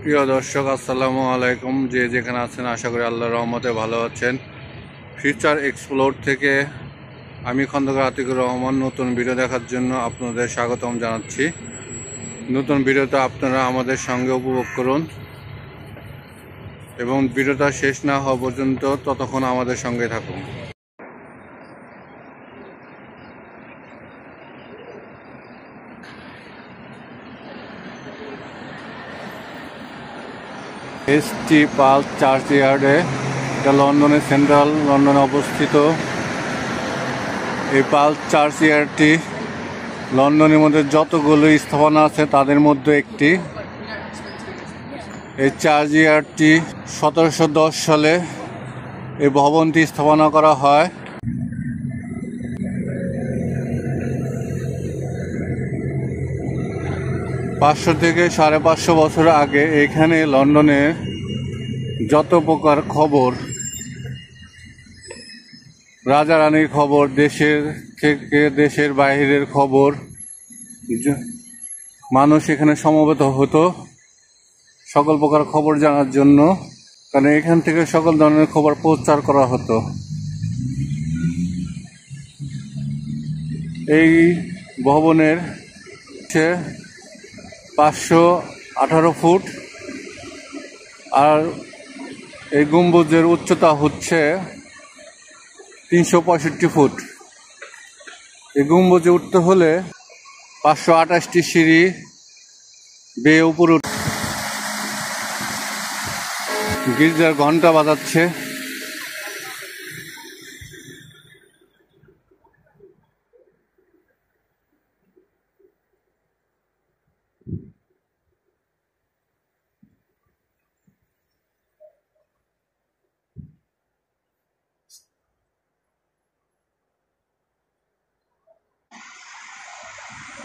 প্রিয় দর্শক, আসসালামু আলাইকুম। যে যেখানে আছেন আশা করি আল্লাহর রহমতে ভালো আছেন। ফিউচার এক্সপ্লোর থেকে আমি খন্দকার আতিকুর রহমান নতুন ভিডিও দেখার জন্য আপনাদের স্বাগতম জানাচ্ছি। নতুন ভিডিওটা আপনারা আমাদের সঙ্গে উপভোগ করুন এবং ভিডিওটা শেষ না হওয়া পর্যন্ত ততক্ষণ আমাদের সঙ্গে থাকুন। এসটি পার্ক চার্চ ইয়ার্ডে, এটা লন্ডনের সেন্ট্রাল লন্ডনে অবস্থিত। এই পার্ক চার্চ ইয়ার্ডটি লন্ডনের মধ্যে যতগুলো স্থাপনা আছে তাদের মধ্যে একটি। এই চার্চ ইয়ার্ডটি 1710 সালে এই ভবনটি স্থাপনা করা হয়। পাঁচশো থেকে 550 বছর আগে এখানে লন্ডনের যত প্রকার খবর, রাজা রানীর খবর, দেশের থেকে দেশের বাইরের খবর, মানুষ এখানে সমবেত হতো সকল প্রকার খবর জানার জন্য, কারণ এখান থেকে সকল ধরনের খবর প্রচার করা হতো। এই ভবনের 518 ফুট, আর এই গম্বুজের উচ্চতা হচ্ছে 365 ফুট। এই গম্বুজে উঠতে হলে 528টি সিঁড়ি বেয়ে উপরে গির্জার ঘন্টা বাজাচ্ছে।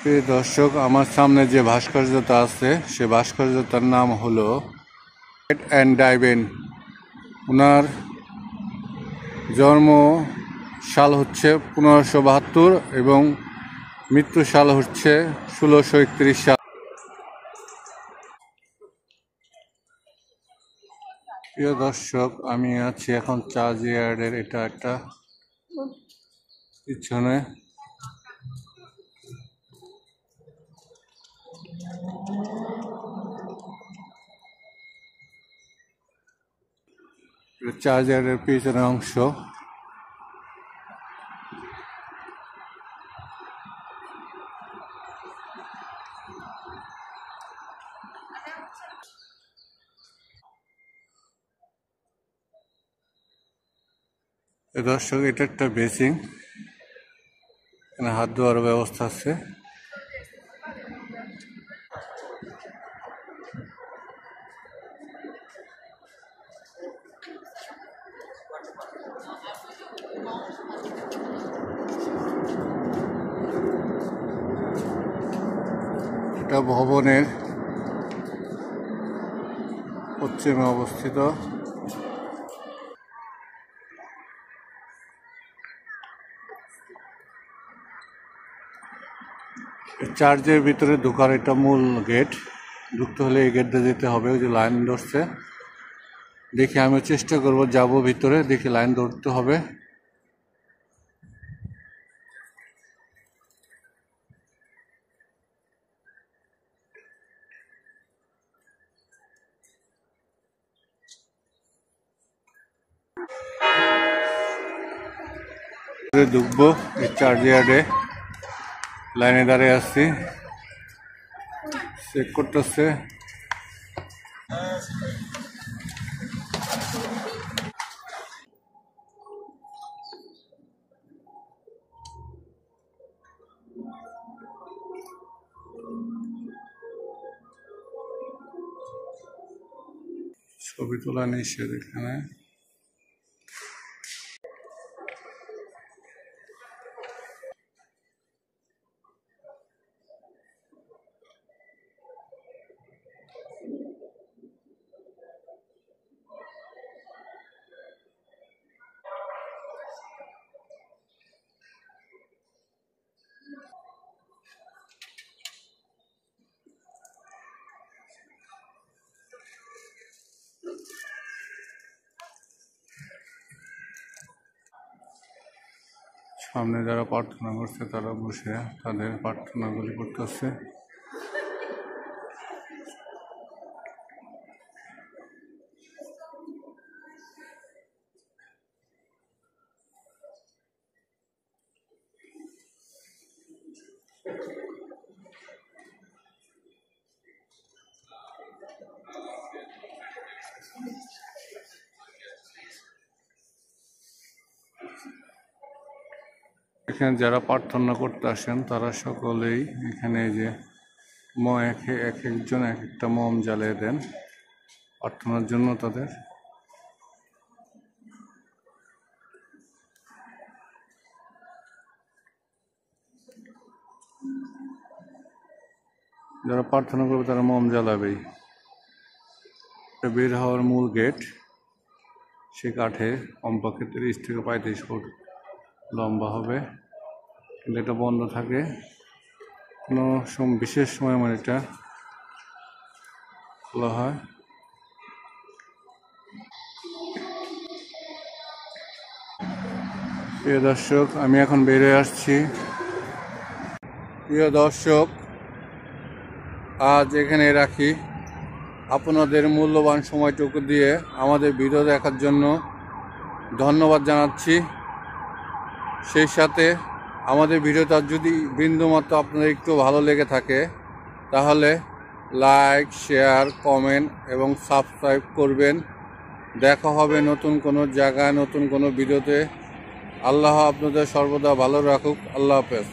প্রিয় দর্শক, আমার সামনে যে ভাস্কর্যটা আছে সে ভাস্কর্যটার নাম হলো অ্যান্ড ডাইবেন। ওনার জন্ম সাল হচ্ছে 1572 এবং মৃত্যু সাল হচ্ছে 1631 সাল। প্রিয় দর্শক, আমি আছি এখন চার্চ ইয়ার্ডের এটা একটা পিছনে। চার্চ ইয়ার্ডের পিছনের অংশ। দর্শক, এটা একটা বেসিং, এখানে হাত ধোয়ার ব্যবস্থা আছে। এটা ভবনের পশ্চিমে অবস্থিত। চার্চের ভিতরে ঢোকার এটা মূল গেট। ঢুকতে হলে এই গেট দিয়ে যেতে হবে। ওই যে লাইন ধরছে, দেখি আমি চেষ্টা করব যাব ভিতরে, দেখি লাইন ধরতে হবে। ঢুকবো এই চার্চ ইয়ার্ডে, লাইনে দাঁড়িয়ে আসছি, চেক করতেছে। ছবি তোলা নিষেধ এখানে। সামনে যারা প্রার্থনা করছে তারা বসে তাদের প্রার্থনাগুলি করতেছে। এখানে যারা প্রার্থনা করতে আসেন তারা সকলেই এখানে যে এক একজন এক একটা মোম জ্বালিয়ে দেন প্রার্থনার জন্য তাদের। যারা প্রার্থনা করবে তারা মোম জ্বালাবেই। বের হওয়ার মূল গেট, সে কাঠে কমপক্ষে 30 থেকে 35 ফুট লম্বা হবে, কিন্তু এটা বন্ধ থাকে কোনো বিশেষ সময় আমার এটা খোলা হয়। প্রিয় দর্শক, আমি এখন বেরিয়ে আসছি। প্রিয় দর্শক, আজ এখানে রাখি। আপনাদের মূল্যবান সময়টুকু দিয়ে আমাদের ভিডিও দেখার জন্য ধন্যবাদ জানাচ্ছি। সেই সাথে আমাদের ভিডিওটা যদি বিন্দুমাত্র আপনাদের একটু ভালো লেগে থাকে তাহলে লাইক, শেয়ার, কমেন্ট এবং সাবস্ক্রাইব করবেন। দেখা হবে নতুন কোনো জায়গায় নতুন কোনো ভিডিওতে। আল্লাহ আপনাদের সর্বদা ভালো রাখুক। আল্লাহ হাফেজ।